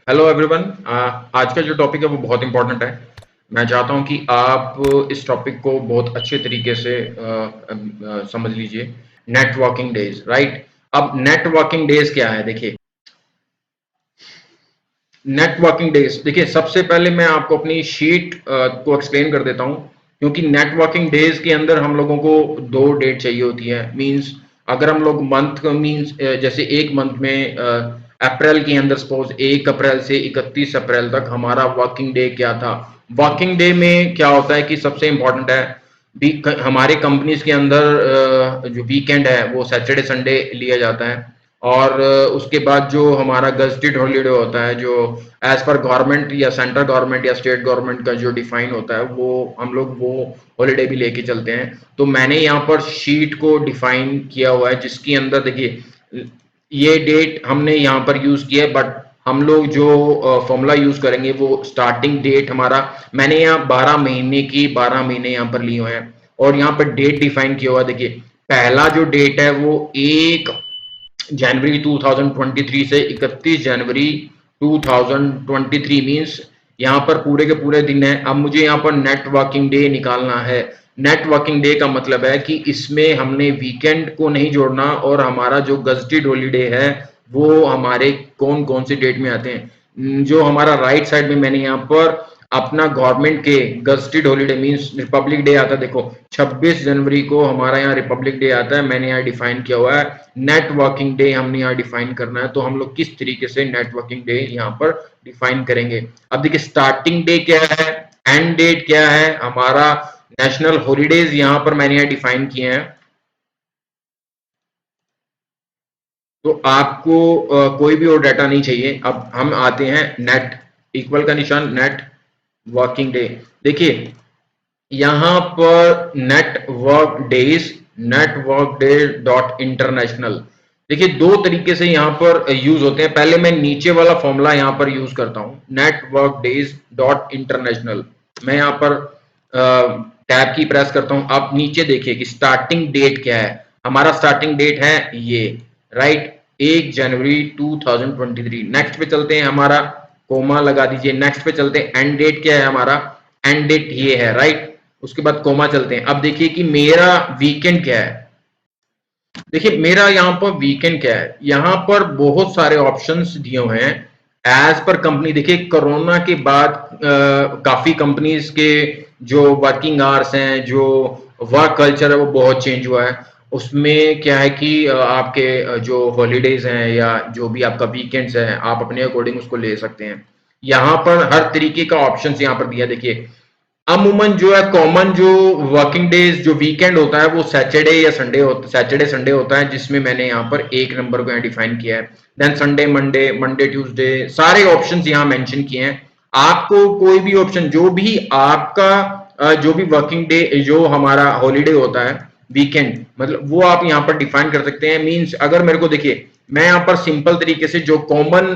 Hello everyone. आज का जो टॉपिक है वो बहुत इंपॉर्टेंट है। मैं चाहता हूं कि आप इस टॉपिक को बहुत अच्छे तरीके से समझ लीजिए। Networking days, right. अब नेटवर्किंग डेज क्या है, देखिए। नेटवर्किंग डेज, देखिए, सबसे पहले मैं आपको अपनी शीट को एक्सप्लेन कर देता हूं, क्योंकि नेटवर्किंग डेज के अंदर हम लोगों को दो डेट चाहिए होती है। मींस अगर हम लोग मंथ मींस जैसे एक मंथ में अप्रैल के अंदर सपोज 1 अप्रैल से 31 अप्रैल तक हमारा वर्किंग डे क्या था। वर्किंग डे में क्या होता है कि सबसे इंपॉर्टेंट है हमारे कंपनीज के अंदर जो वीकेंड है वो सैटरडे संडे लिया जाता है। और उसके बाद जो हमारा गजटेड हॉलीडे होता है, जो एज पर गवर्नमेंट या सेंट्रल गवर्नमेंट या स्टेट गवर्नमेंट का जो डिफाइन होता है, वो हम लोग वो हॉलीडे भी लेके चलते हैं। तो मैंने यहाँ पर शीट को डिफाइन किया हुआ है, जिसके अंदर देखिए ये डेट हमने यहाँ पर यूज किया है, बट हम लोग जो फॉर्मूला यूज करेंगे वो स्टार्टिंग डेट हमारा, मैंने यहाँ 12 महीने की 12 महीने यहाँ पर लिए हुए हैं और यहाँ पर डेट डिफाइन किया हुआ है। देखिए, पहला जो डेट है वो 1 जनवरी 2023 से 31 जनवरी 2023 मीन्स यहाँ पर पूरे के पूरे दिन है। अब मुझे यहाँ पर नेट वर्किंग डे निकालना है। नेट वर्किंग डे का मतलब है कि इसमें हमने वीकेंड को नहीं जोड़ना और हमारा जो गजटेड हॉलीडे है वो हमारे कौन कौन से डेट में आते हैं। जो हमारा राइट साइड में मैंने यहाँ पर अपना गवर्नमेंट के gazetted holiday means Republic day आता है। देखो, 26 जनवरी को हमारा यहाँ रिपब्लिक डे आता है, मैंने यहाँ डिफाइन किया हुआ है। नेटवर्किंग डे हमने यहाँ डिफाइन करना है, तो हम लोग किस तरीके से नेटवर्किंग डे यहाँ पर डिफाइन करेंगे। अब देखिए, स्टार्टिंग डे क्या है, एंड डेट क्या है, हमारा नेशनल हॉलीडेज यहाँ पर मैंने यहाँ डिफाइन किए हैं। तो आपको कोई भी और डाटा नहीं चाहिए। अब हम आते हैं नेट इक्वल का निशान, नेट वर्किंग डे। देखिए, यहां पर नेटवर्क डे डॉट इंटरनेशनल। देखिए, दो तरीके से यहां पर यूज होते हैं। पहले मैं नीचे वाला फॉर्मूला यहां पर यूज करता हूं, नेटवर्क डेज डॉट इंटरनेशनल। मैं यहां पर टैब की प्रेस करता हूं। आप नीचे देखिए कि स्टार्टिंग डेट क्या है। हमारा स्टार्टिंग डेट है ये, राइट, 1 जनवरी 2023। नेक्स्ट पे चलते हैं, हमारा कोमा लगा दीजिए। नेक्स्ट पे चलते हैं, एंड डेट क्या है हमारा, एंड डेट ये है, राइट। उसके बाद कोमा चलते हैं। अब देखिए कि मेरा वीकेंड क्या है। देखिए, मेरा यहाँ पर वीकेंड क्या है, यहाँ पर बहुत सारे ऑप्शंस दिए हुए हैं एज पर कंपनी। देखिए, कोरोना के बाद काफी कंपनीज के जो वर्किंग आवर्स हैं, जो वर्क कल्चर है, वो बहुत चेंज हुआ है। उसमें क्या है कि आपके जो हॉलीडेज हैं या जो भी आपका वीकेंड्स है, आप अपने अकॉर्डिंग उसको ले सकते हैं। यहाँ पर हर तरीके का ऑप्शन यहाँ पर दिया। देखिए, अमूमन जो है कॉमन जो वर्किंग डेज जो वीकेंड होता है वो सैटरडे या संडे होता, सैटरडे संडे होता है, जिसमें मैंने यहाँ पर एक नंबर को यहाँ डिफाइन किया है। Then Sunday, Monday, Monday Tuesday, सारे ऑप्शंस यहाँ मेंशन किए हैं। आपको कोई भी ऑप्शन, जो भी आपका जो भी वर्किंग डे, जो हमारा हॉलीडे होता है वीकेंड, मतलब वो आप यहाँ पर डिफाइन कर सकते हैं। मींस अगर मेरे को, देखिए, मैं यहाँ पर सिंपल तरीके से जो कॉमन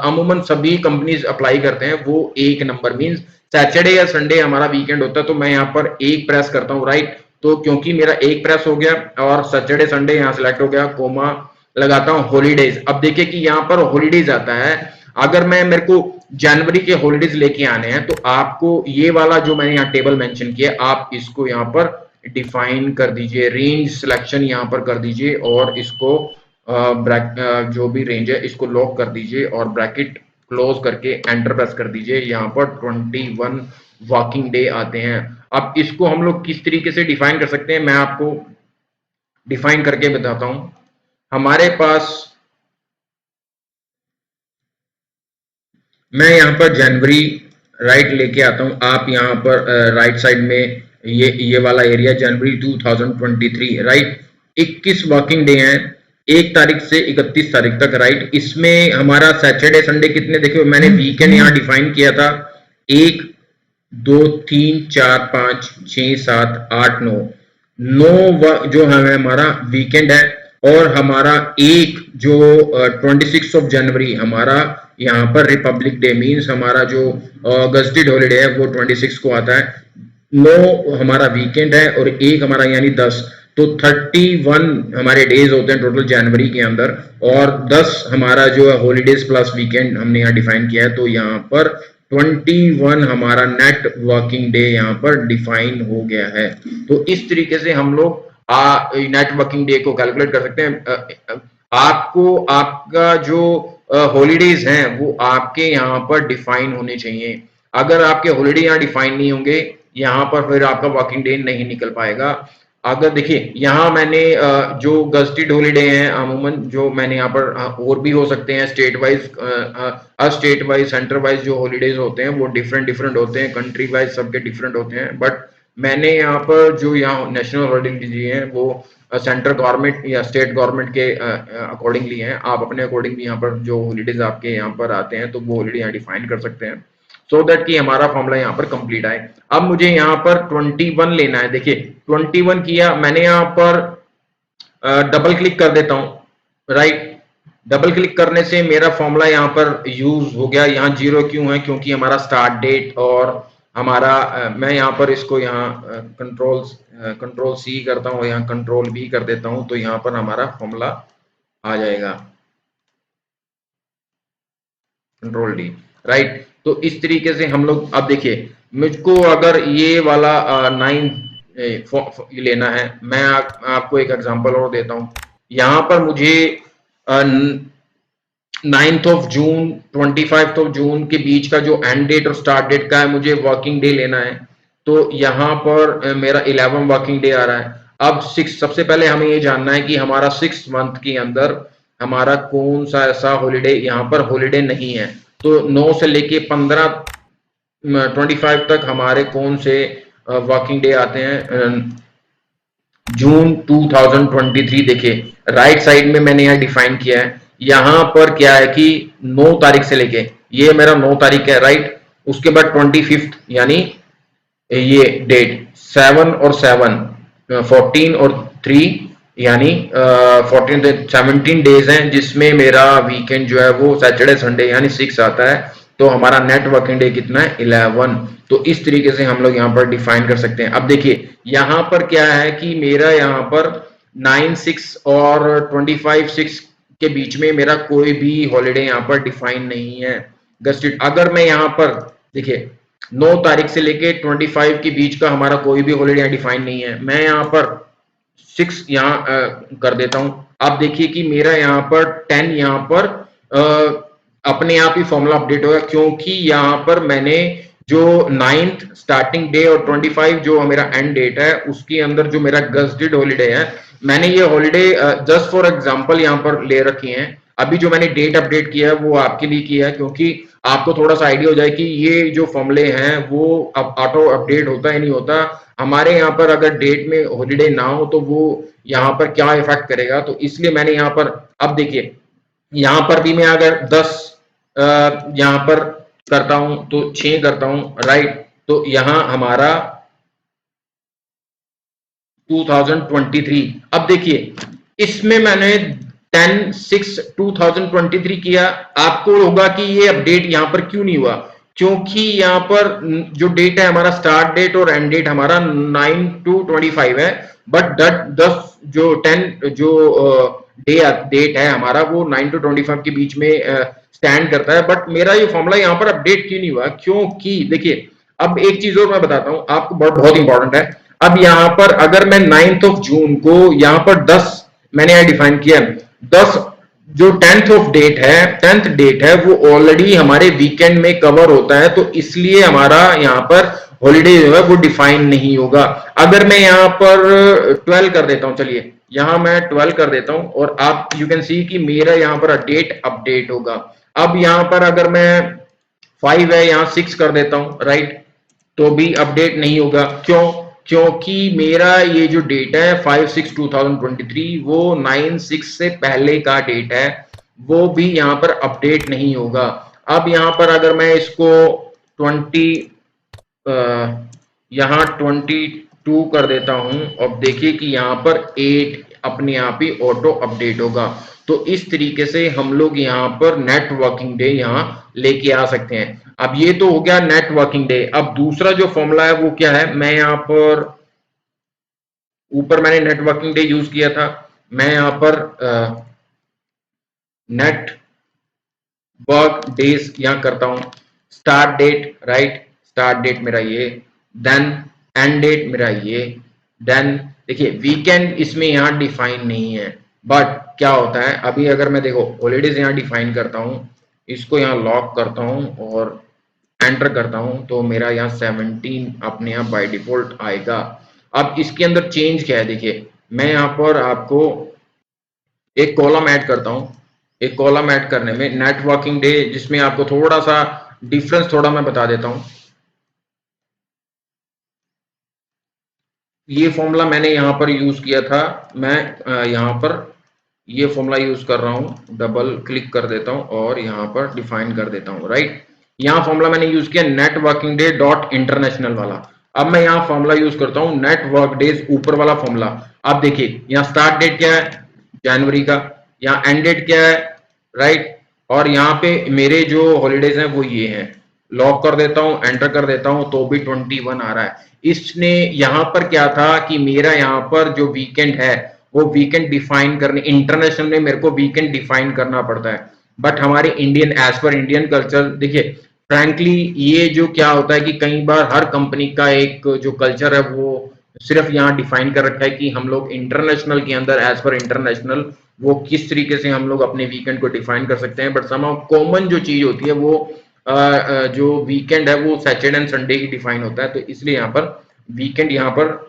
अमूमन सभी कंपनीज अप्लाई करते हैं वो एक नंबर मींस सैटरडे या संडे हमारा वीकेंड होता है, तो मैं यहाँ पर एक प्रेस करता हूँ, राइट। तो क्योंकि मेरा एक प्रेस हो गया और सैटरडे संडे यहाँ सिलेक्ट हो गया, कोमा लगाता हूँ हॉलीडेज। अब देखिए कि यहाँ पर हॉलीडेज आता है। अगर मैं मेरे को जनवरी के हॉलीडेज लेके आने हैं, तो आपको ये वाला जो मैंने यहाँ टेबल मेंशन किया, आप इसको यहाँ पर डिफाइन कर दीजिए, रेंज सिलेक्शन यहाँ पर कर दीजिए और इसको जो भी रेंज है इसको लॉक कर दीजिए और ब्रैकेट क्लोज करके एंटर प्रेस कर दीजिए। यहाँ पर 21 वर्किंग डे आते हैं। अब इसको हम लोग किस तरीके से डिफाइन कर सकते हैं, मैं आपको डिफाइन करके बताता हूं। हमारे पास, मैं यहाँ पर जनवरी राइट लेके आता हूं। आप यहाँ पर राइट साइड में ये वाला एरिया जनवरी 2023, राइट। 21 वर्किंग डे हैं, 1 तारीख से 31 तारीख तक, राइट। इसमें हमारा सैटरडे संडे कितने, देखिए मैंने वीकेंड यहाँ डिफाइन किया था 1 2 3 4 5 6 7 8 9 9 जो है हमारा वीकेंड है। और हमारा एक जो 26 हमारा यहाँ पर रिपब्लिक डे मीन्स हमारा जो गजटेड हॉलीडे है वो 26 को आता है। 9 हमारा वीकेंड है और एक हमारा यानी 10 तो 31 हमारे डेज होते हैं टोटल जनवरी के अंदर, और 10 हमारा जो है हॉलीडेज प्लस वीकेंड हमने यहाँ डिफाइन किया है। तो यहाँ पर 21 हमारा नेट वर्किंग डे यहाँ पर डिफाइन हो गया है। तो इस तरीके से हम लोग नेट वर्किंग डे को कैलकुलेट कर सकते हैं। आपको आपका जो हॉलीडेज हैं वो आपके यहाँ पर डिफाइन होने चाहिए। अगर आपके हॉलीडे यहाँ डिफाइन नहीं होंगे, यहाँ पर फिर आपका वर्किंग डे नहीं निकल पाएगा। अगर देखिए यहाँ मैंने जो गस्टेड हॉलीडे हैं अमूमन जो मैंने यहाँ पर और भी हो सकते हैं state wise, state wise centre wise जो हॉलीडेज होते हैं वो डिफरेंट डिफरेंट होते हैं, कंट्री वाइज सबके डिफरेंट होते हैं। बट मैंने यहाँ पर जो यहाँ नेशनल हॉलीडे दिए हैं वो सेंट्रल गवर्नमेंट या स्टेट गवर्नमेंट के अकॉर्डिंगली हैं। आप अपने अकॉर्डिंगली यहाँ पर जो हॉलीडेज आपके यहाँ पर आते हैं तो वो हॉलीडे यहाँ डिफाइन कर सकते हैं, सो दैट कि हमारा फॉर्मूला यहाँ पर कंप्लीट आए। अब मुझे यहाँ पर 21 लेना है। देखिए 21 किया मैंने, यहाँ पर डबल क्लिक कर देता हूं, राइट। डबल क्लिक करने से मेरा फॉर्मूला यहाँ पर यूज हो गया। यहाँ 0 क्यों है? क्योंकि हमारा स्टार्ट डेट और हमारा मैं यहाँ पर इसको यहाँ कंट्रोल सी करता हूँ, यहाँ कंट्रोल बी कर देता हूँ, तो यहाँ पर हमारा फॉर्मूला आ जाएगा, कंट्रोल डी, राइट। तो इस तरीके से हम लोग, अब देखिए मुझको अगर ये वाला 9 लेना है, मैं आपको एक एग्जांपल और देता हूं। यहां पर मुझे 9th of June 25th of June के बीच का जो एंड डेट और स्टार्ट डेट का है मुझे वर्किंग डे लेना है। तो यहाँ पर मेरा 11 वर्किंग डे आ रहा है। अब 6, सबसे पहले हमें ये जानना है कि हमारा 6 मंथ के अंदर हमारा कौन सा ऐसा हॉलीडे यहाँ पर हॉलीडे नहीं है। तो 9 से लेके 25 तक हमारे कौन से वर्किंग डे आते हैं। जून 2023 देखिए राइट साइड में मैंने यहाँ डिफाइन किया है। यहाँ पर क्या है कि 9 तारीख से लेके, ये मेरा 9 तारीख है, राइट। उसके बाद 25 यानी ये डेट 7 और 7, 14 और 3 यानी 17 डेज हैं, जिसमें मेरा वीकेंड जो है वो सैटरडे संडे यानी 6 आता है। तो हमारा नेट वर्किंग डे कितना है? 11। तो इस तरीके से हम लोग यहाँ पर डिफाइन कर सकते हैं। अब देखिए यहाँ पर क्या है कि मेरा यहाँ पर 9/6 और 25/6 के बीच में मेरा कोई भी हॉलीडे यहाँ पर डिफाइन नहीं है। अगर मैं यहाँ पर देखिए 9 तारीख से लेके 25 के बीच का हमारा कोई भी हॉलीडे डिफाइन नहीं है, मैं यहाँ पर 6 यहाँ कर देता हूं। आप देखिए कि मेरा यहाँ पर 10 यहाँ पर अपने आप ही फॉर्मूला अपडेट होगा, क्योंकि यहाँ पर मैंने जो 9th स्टार्टिंग डे और 25 जो मेरा एंड डेट है उसके अंदर जो मेरा गस्टेड हॉलीडे है, मैंने ये हॉलीडे जस्ट फॉर एग्जांपल यहाँ पर ले रखी हैं। अभी जो मैंने डेट अपडेट किया है वो आपके लिए किया है, क्योंकि आपको थोड़ा सा आइडिया हो जाए कि ये जो फॉर्मूले हैं वो अब ऑटो अपडेट होता है नहीं होता। हमारे यहाँ पर अगर डेट में हॉलीडे ना हो तो वो यहाँ पर क्या इफेक्ट करेगा। तो इसलिए मैंने यहाँ पर, अब देखिए यहाँ पर भी मैं अगर 10 यहाँ पर करता हूं तो 6 करता हूं, राइट। तो यहाँ हमारा 2023, अब देखिए इसमें मैंने 10/6/2023 किया। आपको होगा कि ये अपडेट यहाँ पर क्यों नहीं हुआ, क्योंकि यहाँ पर जो डेट है हमारा स्टार्ट डेट और एंड डेट हमारा 9/2/25 है, बट 10 जो डेट है हमारा वो 9/2/25 के बीच में स्टैंड करता है। बट मेरा ये फॉर्मूला यहाँ पर अपडेट क्यों नहीं हुआ, क्योंकि देखिए अब एक चीज और मैं बताता हूं आपको, बहुत इंपॉर्टेंट है। अब यहाँ पर अगर मैं 9th ऑफ जून को यहाँ पर 10 मैंने यहाँ डिफाइन किया, 10 जो 10th डेट है वो ऑलरेडी हमारे वीकेंड में कवर होता है, तो इसलिए हमारा यहाँ पर हॉलीडे जो है वो डिफाइन नहीं होगा। अगर मैं यहाँ पर 12 कर देता हूं, चलिए यहाँ मैं 12 कर देता हूं, और आप यू कैन सी कि मेरा यहाँ पर डेट अपडेट होगा। अब यहाँ पर अगर मैं 5 है यहाँ 6 कर देता हूं, राइट, तो भी अपडेट नहीं होगा। क्यों? क्योंकि मेरा ये जो डेट है 5/6/2023 वो 9/6 से पहले का डेट है, वो भी यहाँ पर अपडेट नहीं होगा। अब यहाँ पर अगर मैं इसको 20 यहाँ 22 कर देता हूं, अब देखिए कि यहाँ पर 8 अपने आप ही ऑटो अपडेट होगा। तो इस तरीके से हम लोग यहाँ पर नेट वर्किंग डे यहाँ लेके आ सकते हैं। अब ये तो हो गया नेट वर्किंग डे। अब दूसरा जो फॉर्मूला है वो क्या है, मैं यहाँ पर ऊपर मैंने नेट वर्किंग डे यूज किया था, मैं यहाँ पर नेट वर्क डेज यहाँ करता हूँ, start date, right, start date मेरा ये, देन एंड डेट मेरा ये, देन देखिए वीकेंड इसमें यहाँ डिफाइन नहीं है, बट क्या होता है अभी अगर मैं देखो हॉलीडेज यहाँ डिफाइन करता हूँ, इसको यहाँ लॉक करता हूँ और एंटर करता हूँ तो मेरा यहाँ 17 अपने यहाँ बाय डिफॉल्ट आएगा। अब इसके अंदर चेंज क्या है, देखिए मैं यहाँ पर आपको एक कॉलम ऐड करता हूँ, एक कॉलम ऐड करने में नेटवर्किंग डे, जिसमें आपको थोड़ा सा डिफरेंस थोड़ा मैं बता देता हूँ। ये फॉर्मूला मैंने यहाँ पर यूज किया था, मैं यहाँ पर ये फॉर्मूला यूज कर रहा हूँ, डबल क्लिक कर देता हूँ और यहाँ पर डिफाइन कर देता हूँ, राइट। यहाँ फॉर्मूला मैंने यूज किया net working day dot international वाला। अब मैं यहाँ फॉर्मूला यूज करता हूँ नेट वर्क डेज, ऊपर वाला फॉर्मूला। अब देखिए यहाँ स्टार्ट डेट क्या है, जनवरी का, यहाँ एंड डेट क्या है, राइट, और यहाँ पे मेरे जो हॉलीडेज हैं वो ये हैं। लॉक कर देता हूँ, एंटर कर देता हूँ तो भी 21 आ रहा है। इसने यहाँ पर क्या था कि मेरा यहाँ पर जो वीकेंड है वो वीकेंड डिफाइन करने, इंटरनेशनल में मेरे को वीकेंड डिफाइन करना पड़ता है, बट हमारे Indian, as per Indian culture, देखिए फ्रैंकली ये जो क्या होता है कि कई बार हर कंपनी का एक जो कल्चर है वो सिर्फ यहाँ डिफाइन कर रखा है कि हम लोग इंटरनेशनल के अंदर, एज पर इंटरनेशनल, वो किस तरीके से हम लोग अपने वीकेंड को डिफाइन कर सकते हैं, बट समाउ कॉमन जो चीज होती है वो जो वीकेंड है वो Saturday and Sunday he define होता है, तो इसलिए यहाँ पर वीकेंड यहाँ पर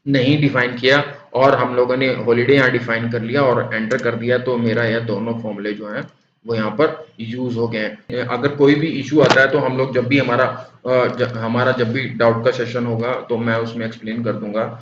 नहीं डिफाइन किया और हम लोगों ने हॉलीडे यहाँ डिफाइन कर लिया और एंटर कर दिया, तो मेरा यह दोनों फॉर्मूले जो हैं वो यहाँ पर यूज हो गए हैं। अगर कोई भी इशू आता है तो हम लोग जब भी हमारा जब भी डाउट का सेशन होगा तो मैं उसमें एक्सप्लेन कर दूंगा।